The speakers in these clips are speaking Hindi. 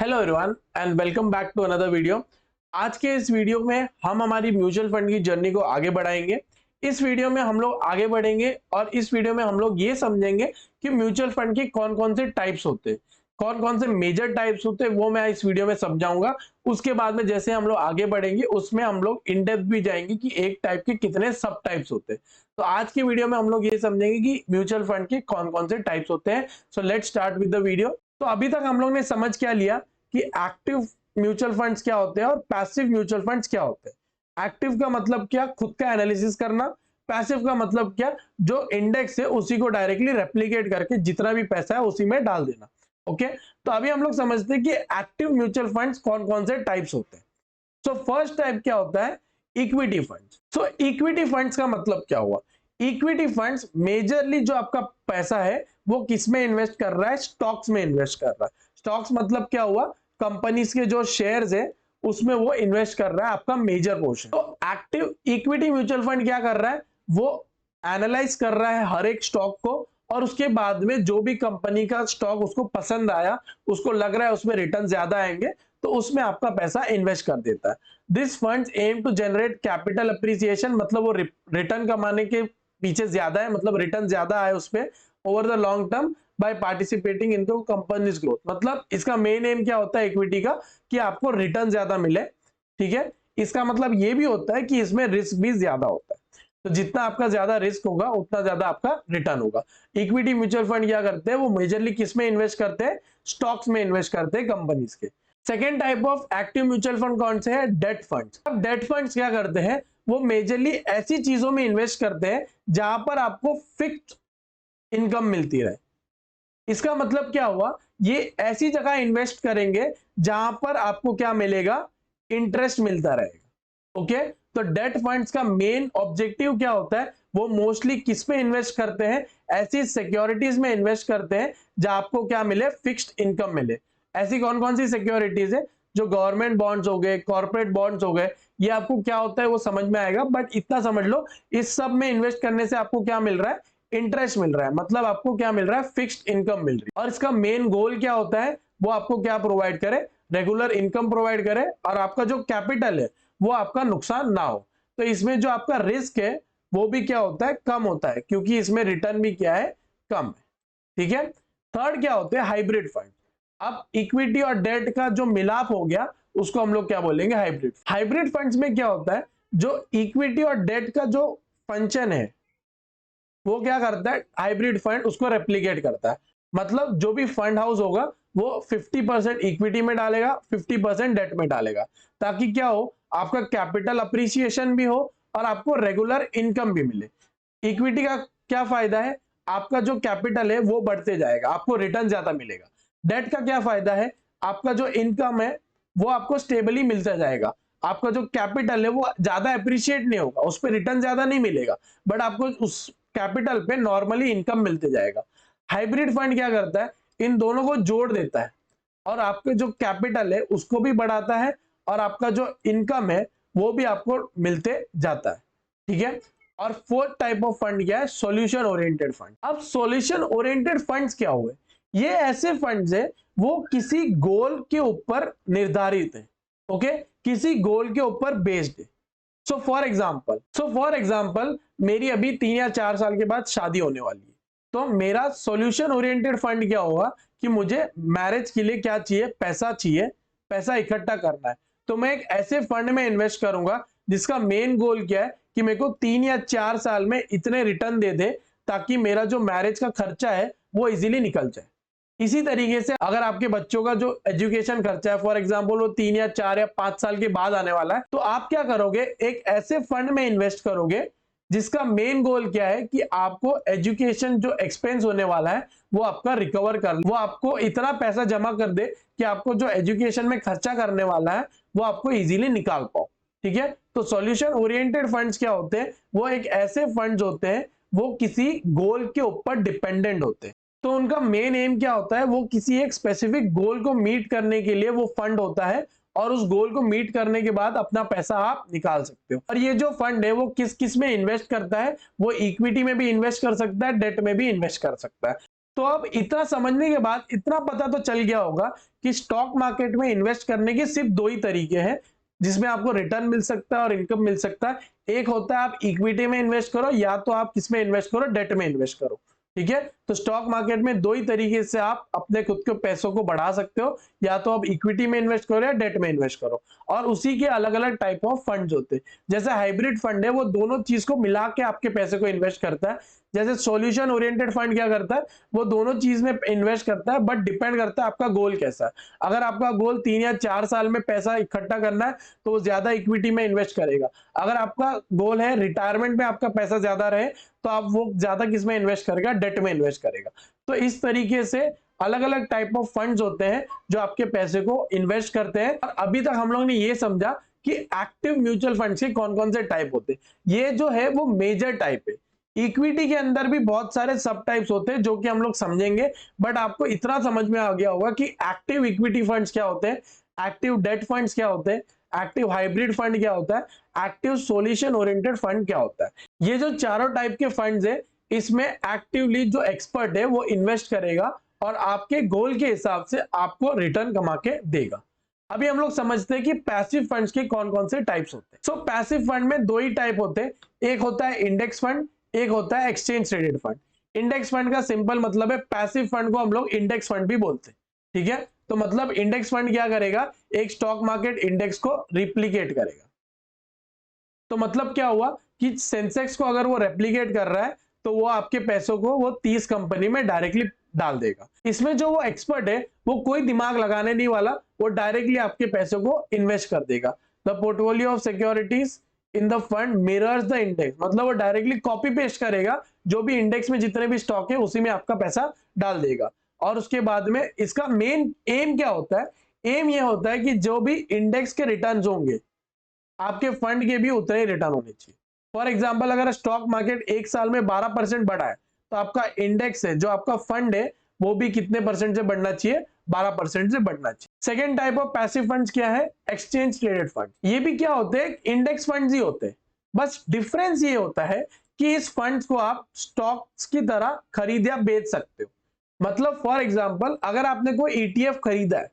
Hello everyone and welcome back to another video. आज के इस वीडियो में हम हमारी म्यूचुअल फंड की जर्नी को आगे बढ़ाएंगे। इस वीडियो में हम लोग आगे बढ़ेंगे और इस वीडियो में हम लोग ये समझेंगे कि म्यूचुअल फंड के कौन कौन से टाइप्स होते हैं, कौन कौन से मेजर टाइप्स होते हैं, वो मैं इस वीडियो में समझाऊंगा। उसके बाद में जैसे हम लोग आगे बढ़ेंगे उसमें हम लोग इन डेप्थ भी जाएंगे कि एक टाइप के कितने सब टाइप्स होते हैं। तो आज की वीडियो में हम लोग ये समझेंगे कि म्यूचुअल फंड के कौन कौन से टाइप्स होते हैं। So let's start with the video. तो अभी तक हम लोग ने समझ क्या लिया कि एक्टिव म्यूचुअल फंड्स क्या होते हैं और पैसिव म्यूचुअल फंड्स क्या होते हैं। एक्टिव का मतलब क्या, खुद का एनालिसिस करना। पैसिव का मतलब क्या, जो इंडेक्स है उसी को डायरेक्टली रेप्लिकेट करके जितना भी पैसा है उसी में डाल देना। ओके, तो अभी हम लोग समझते हैं कि एक्टिव म्यूचुअल फंड्स कौन कौन से टाइप्स होते हैं। सो फर्स्ट टाइप क्या होता है, इक्विटी फंड्स। सो इक्विटी फंड्स का मतलब क्या हुआ, इक्विटी फंड्स मेजरली जो आपका पैसा है वो किस में इन्वेस्ट कर रहा है, स्टॉक्स में इन्वेस्ट कर रहा है। स्टॉक्स मतलब क्या हुआ, कंपनीज के जो शेयर्स है उसमें वो इन्वेस्ट कर रहा है आपका मेजर पोर्शन। तो एक्टिव इक्विटी म्यूचुअल फंड क्या कर रहा है, वो एनालाइज कर रहा है हर एक स्टॉक को और उसके बाद में जो भी कंपनी का स्टॉक उसको पसंद आया, उसको लग रहा है उसमें रिटर्न ज्यादा आएंगे, तो उसमें आपका पैसा इन्वेस्ट कर देता है। This funds aim to generate capital appreciation, मतलब वो रिटर्न कमाने के पीछे ज्यादा है, मतलब रिटर्न ज्यादा आए उसपे over the long term by participating in the companies growth. मतलब इसका मेन एम क्या होता है इक्विटी का, कि आपको रिटर्न ज्यादा मिले। ठीक है, इसका मतलब ये भी होता है कि इसमें रिस्क भी ज्यादा होता है, तो जितना आपका ज्यादा रिस्क होगा उतना ज्यादा आपका रिटर्न होगा। इक्विटी म्यूचुअल फंड क्या करते हैं, वो मेजरली किस में इन्वेस्ट करते हैं, स्टॉक्स में इन्वेस्ट करते हैं कंपनीज के। Second type of active mutual fund कौन से है, डेट फंड्स। अब डेट फंड्स क्या करते हैं, वो मेजरली ऐसी चीजों में इन्वेस्ट करते हैं जहां पर आपको फिक्स्ड इनकम मिलती रहे। इसका मतलब क्या हुआ, ये ऐसी जगह इन्वेस्ट करेंगे जहां पर आपको क्या मिलेगा, इंटरेस्ट मिलता रहेगा। ओके, तो डेट फंड्स का मेन ऑब्जेक्टिव क्या होता है, वो मोस्टली किस में इन्वेस्ट करते हैं, ऐसी सिक्योरिटीज में इन्वेस्ट करते हैं जहां आपको क्या मिले, फिक्स्ड इनकम मिले। ऐसी कौन कौन सी सिक्योरिटीज है, जो गवर्नमेंट बॉन्ड्स हो गए, कॉर्पोरेट बॉन्ड्स हो गए, ये आपको क्या होता है वो समझ में आएगा, बट इतना समझ लो इस सब में इन्वेस्ट करने से आपको क्या मिल रहा है, इंटरेस्ट मिल रहा है। मतलब आपको क्या मिल रहा है, फिक्स्ड इनकम मिल रही है। और इसका मेन गोल क्या होता है, वो आपको क्या प्रोवाइड करे, रेगुलर इनकम प्रोवाइड करे और आपका जो कैपिटल है वो आपका नुकसान ना हो। तो इसमें जो आपका रिस्क है वो भी क्या होता है, कम होता है, क्योंकि इसमें रिटर्न भी क्या है, कम है। ठीक है, थर्ड क्या होते हैं, हाइब्रिड फंड। अब इक्विटी और डेट का जो मिलाप हो गया उसको हम लोग क्या बोलेंगे, हाइब्रिड। हाइब्रिड फंड्स में क्या होता है, जो इक्विटी और डेट का जो फंक्शन है वो क्या करता है, हाइब्रिड फंड उसको रेप्लिकेट करता है। मतलब जो भी फंड हाउस होगा वो 50% इक्विटी में डालेगा, 50% डेट में डालेगा, ताकि क्या हो, आपका कैपिटल अप्रिसिएशन भी हो और आपको रेगुलर इनकम भी मिले। इक्विटी का क्या फायदा है, आपका जो कैपिटल है वो बढ़ते जाएगा, आपको रिटर्न ज्यादा मिलेगा। डेट का क्या फायदा है, आपका जो इनकम है वो आपको स्टेबली मिलता जाएगा, आपका जो कैपिटल है वो ज्यादा अप्रिशिएट नहीं होगा, उस पर रिटर्न ज्यादा नहीं मिलेगा, बट आपको उस कैपिटल पे नॉर्मली इनकम मिलते जाएगा। हाइब्रिड फंड क्या करता है, इन दोनों को जोड़ देता है और आपके जो कैपिटल है उसको भी बढ़ाता है और आपका जो इनकम है वो भी आपको मिलते जाता है। ठीक है, और फोर्थ टाइप ऑफ फंड क्या है, सॉल्यूशन ओरिएंटेड फंड। अब सॉल्यूशन ओरिएंटेड फंड्स क्या हुए, ये ऐसे फंड्स है वो किसी गोल के ऊपर निर्धारित है। ओके, किसी गोल के ऊपर बेस्ड है। सो फॉर एग्जाम्पल मेरी अभी 3 या 4 साल के बाद शादी होने वाली है, तो मेरा सॉल्यूशन ओरिएंटेड फंड क्या होगा कि मुझे मैरिज के लिए क्या चाहिए, पैसा चाहिए, पैसा इकट्ठा करना है। तो मैं एक ऐसे फंड में इन्वेस्ट करूंगा जिसका मेन गोल क्या है कि मेरे को 3 या 4 साल में इतने रिटर्न दे दे, ताकि मेरा जो मैरिज का खर्चा है वो इजीली निकल जाए। इसी तरीके से अगर आपके बच्चों का जो एजुकेशन खर्चा है, फॉर एग्जांपल वो 3 या 4 या 5 साल के बाद आने वाला है, तो आप क्या करोगे, एक ऐसे फंड में इन्वेस्ट करोगे जिसका मेन गोल क्या है कि आपको एजुकेशन जो एक्सपेंस होने वाला है वो आपका रिकवर कर, वो आपको इतना पैसा जमा कर दे कि आपको जो एजुकेशन में खर्चा करने वाला है वो आपको इजीली निकाल पाओ। ठीक है, तो सॉल्यूशन ओरिएंटेड फंड्स क्या होते हैं, वो एक ऐसे फंड्स होते हैं वो किसी गोल के ऊपर डिपेंडेंट होते हैं। तो उनका मेन एम क्या होता है, वो किसी एक स्पेसिफिक गोल को मीट करने के लिए वो फंड होता है और उस गोल को मीट करने के बाद अपना पैसा आप निकाल सकते हो। और ये जो फंड है वो किस किस में इन्वेस्ट करता है, वो इक्विटी में भी इन्वेस्ट कर सकता है, डेट में भी इन्वेस्ट कर सकता है। तो अब इतना समझने के बाद इतना पता तो चल गया होगा कि स्टॉक मार्केट में इन्वेस्ट करने के सिर्फ दो ही तरीके हैं जिसमें आपको रिटर्न मिल सकता है और इनकम मिल सकता है। एक होता है आप इक्विटी में इन्वेस्ट करो, या तो आप किसमें इन्वेस्ट करो, डेट में इन्वेस्ट करो। ठीक है, तो स्टॉक मार्केट में दो ही तरीके से आप अपने खुद के पैसों को बढ़ा सकते हो, या तो आप इक्विटी में इन्वेस्ट करो या डेट में इन्वेस्ट करो। और उसी के अलग अलग टाइप ऑफ फंड्स होते हैं। जैसे हाइब्रिड फंड है, वो दोनों चीज को मिला के आपके पैसे को इन्वेस्ट करता है। जैसे सॉल्यूशन ओरिएंटेड फंड क्या करता है, वो दोनों चीज में इन्वेस्ट करता है, बट डिपेंड करता है आपका गोल कैसा है। अगर आपका गोल 3 या 4 साल में पैसा इकट्ठा करना है तो वो ज्यादा इक्विटी में इन्वेस्ट करेगा। अगर आपका गोल है रिटायरमेंट में आपका पैसा ज्यादा रहे तो आप वो ज्यादा किस में इन्वेस्ट करेगा, डेट में इन्वेस्ट करेगा। तो इस तरीके से अलग अलग टाइप ऑफ फंड्स होते हैं जो आपके पैसे को इन्वेस्ट करते हैं। और अभी तक हम लोग ने ये समझा कि एक्टिव म्यूचुअल फंड्स के कौन कौन से टाइप होते हैं। ये जो है वो मेजर टाइप है। इक्विटी के अंदर भी बहुत सारे सब टाइप्स होते हैं जो कि हम लोग समझेंगे, बट आपको इतना समझ में आ गया होगा कि एक्टिव इक्विटी फंड्स क्या होते हैं, एक्टिव डेट फंड्स क्या होते हैं, एक्टिव हाइब्रिड फंड क्या होता है, एक्टिव सॉल्यूशन ओरिएंटेड फंड क्या होता है। ये जो चारों टाइप के फंड्स है, इसमें एक्टिवली जो एक्सपर्ट है वो इन्वेस्ट करेगा और आपके गोल के हिसाब से आपको रिटर्न कमा के देगा। अभी हम लोग समझते हैं कि पैसिव फंड्स के कौन कौन से टाइप्स होते हैं। सो पैसिव फंड में दो ही टाइप होते हैं, एक होता है इंडेक्स फंड, एक होता है exchange traded fund. Index fund का सिंपल मतलब है, पैसिव फंड को हम लोग इंडेक्स फंड भी बोलते हैं। ठीक है, तो मतलब इंडेक्स फंड क्या करेगा, एक स्टॉक मार्केट इंडेक्स को रिप्लिकेट करेगा। तो मतलब क्या हुआ कि सेंसेक्स को अगर वो रेप्लिकेट कर रहा है तो वो आपके पैसों को वो 30 कंपनी में डायरेक्टली डाल देगा। इसमें जो वो एक्सपर्ट है वो कोई दिमाग लगाने नहीं वाला, वो डायरेक्टली आपके पैसों को इन्वेस्ट कर देगा। The portfolio of securities in the fund mirrors the index, मतलब वो डायरेक्टली कॉपी पेस्ट करेगा, जो भी इंडेक्स में जितने भी स्टॉक है उसी में आपका पैसा डाल देगा। और उसके बाद में इसका मेन एम क्या होता है, एम ये होता है कि जो भी इंडेक्स के रिटर्न्स होंगे आपके फंड के भी उतने ही रिटर्न होने चाहिए। फॉर एग्जांपल अगर स्टॉक मार्केट एक साल में 12% बढ़ा है तो आपका इंडेक्स है, जो आपका फंड है, वो भी कितने परसेंट से बढ़ना चाहिए, 12% से बढ़ना चाहिए। Second type of passive funds क्या है, एक्सचेंज ट्रेडेड फंड। ये भी क्या होते हैं, इंडेक्स फंड्स ही होते हैं, बस डिफरेंस ये होता है कि इस फंड्स को आप स्टॉक्स की तरह खरीद या बेच सकते हो। मतलब फॉर एग्जांपल अगर आपने कोई ईटीएफ खरीदा है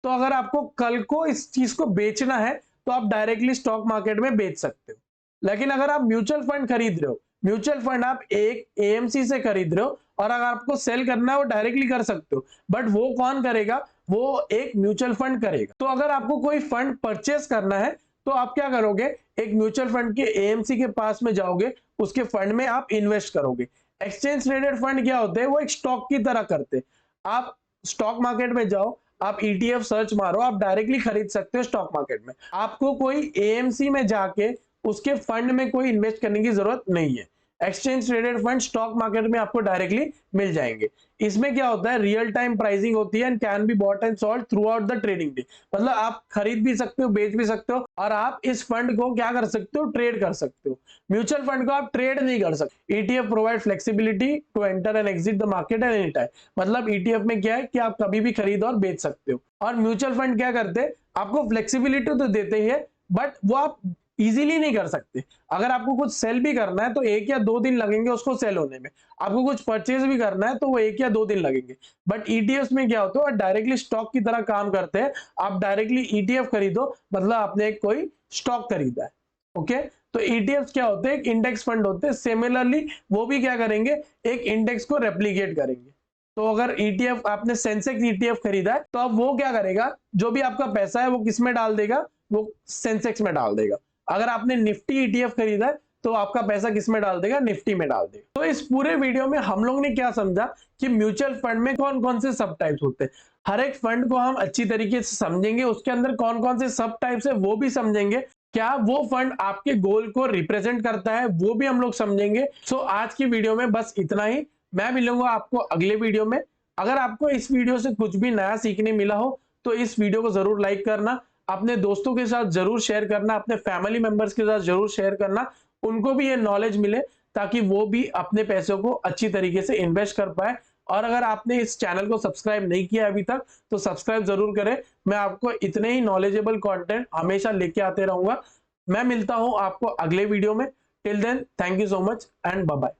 तो अगर आपको कल को इस चीज को बेचना है तो आप डायरेक्टली स्टॉक मार्केट में बेच सकते हो। लेकिन अगर आप म्यूचुअल फंड खरीद रहे हो, म्यूचुअल फंड आप एक एएमसी से खरीद रहे हो और अगर आपको सेल करना है वो डायरेक्टली कर सकते हो, बट वो कौन करेगा, वो एक म्यूचुअल फंड करेगा। तो अगर आपको कोई फंड परचेस करना है तो आप क्या करोगे, एक म्यूचुअल फंड के एएमसी के पास में जाओगे, उसके फंड में आप इन्वेस्ट करोगे। एक्सचेंज ट्रेडेड फंड क्या होते हैं, वो एक स्टॉक की तरह करते हैं। आप स्टॉक मार्केट में जाओ, आप ईटीएफ सर्च मारो, आप डायरेक्टली खरीद सकते हो स्टॉक मार्केट में। आपको कोई एएमसी में जाके उसके फंड में कोई इन्वेस्ट करने की जरूरत नहीं है। Exchange traded fund stock market में आपको डायरेक्टली मिल जाएंगे। इसमें क्या होता है, रियल टाइम प्राइसिंग होती है and can be bought and sold through out the trading day. मतलब आप खरीद भी सकते हो, बेच भी सकते हो, और आप इस फंड को क्या कर सकते हो, ट्रेड कर सकते हो। म्यूचुअल फंड को आप ट्रेड नहीं कर सकते। ETF provide flexibility to enter and exit the market at any time. मतलब ईटीएफ में क्या है कि आप कभी भी खरीद और बेच सकते हो। और म्यूचुअल फंड क्या करते हैं, आपको फ्लेक्सिबिलिटी तो देते ही है, बट वो आप इजीली नहीं कर सकते। अगर आपको कुछ सेल भी करना है तो 1 या 2 दिन लगेंगे उसको सेल होने में। आपको कुछ परचेज भी करना है तो वो 1 या 2 दिन लगेंगे। बट ईटीएफ में क्या होता है, डायरेक्टली स्टॉक की तरह काम करते हैं। आप डायरेक्टली ईटीएफ खरीदो, मतलब आपने कोई स्टॉक खरीदा है। ओके, तो ईटीएफ क्या होते हैं, एक इंडेक्स फंड होते हैं। सिमिलरली वो भी क्या करेंगे, एक इंडेक्स को रेप्लिकेट करेंगे। तो अगर ईटीएफ आपने सेंसेक्स ईटीएफ खरीदा है तो अब वो क्या करेगा, जो भी आपका पैसा है वो किस में डाल देगा, वो सेंसेक्स में डाल देगा। अगर आपने निफ्टी ईटीएफ खरीदा है तो आपका पैसा किस में डाल देगा, निफ्टी में डाल देगा। तो इस पूरे वीडियो में हम लोग ने क्या समझा कि म्यूचुअल फंड में कौन कौन से सब टाइप्स होते हैं। हर एक फंड को हम अच्छी तरीके से समझेंगे, उसके अंदर कौन कौन से सब टाइप्स है वो भी समझेंगे। क्या वो फंड आपके गोल को रिप्रेजेंट करता है वो भी हम लोग समझेंगे। सो आज की वीडियो में बस इतना ही। मैं मिलूंगा आपको अगले वीडियो में। अगर आपको इस वीडियो से कुछ भी नया सीखने मिला हो तो इस वीडियो को जरूर लाइक करना, अपने दोस्तों के साथ जरूर शेयर करना, अपने फैमिली मेंबर्स के साथ जरूर शेयर करना, उनको भी ये नॉलेज मिले ताकि वो भी अपने पैसों को अच्छी तरीके से इन्वेस्ट कर पाए। और अगर आपने इस चैनल को सब्सक्राइब नहीं किया अभी तक तो सब्सक्राइब जरूर करें। मैं आपको इतने ही नॉलेजेबल कंटेंट हमेशा लेके आते रहूंगा। मैं मिलता हूं आपको अगले वीडियो में। Till then thank you so much and bye bye.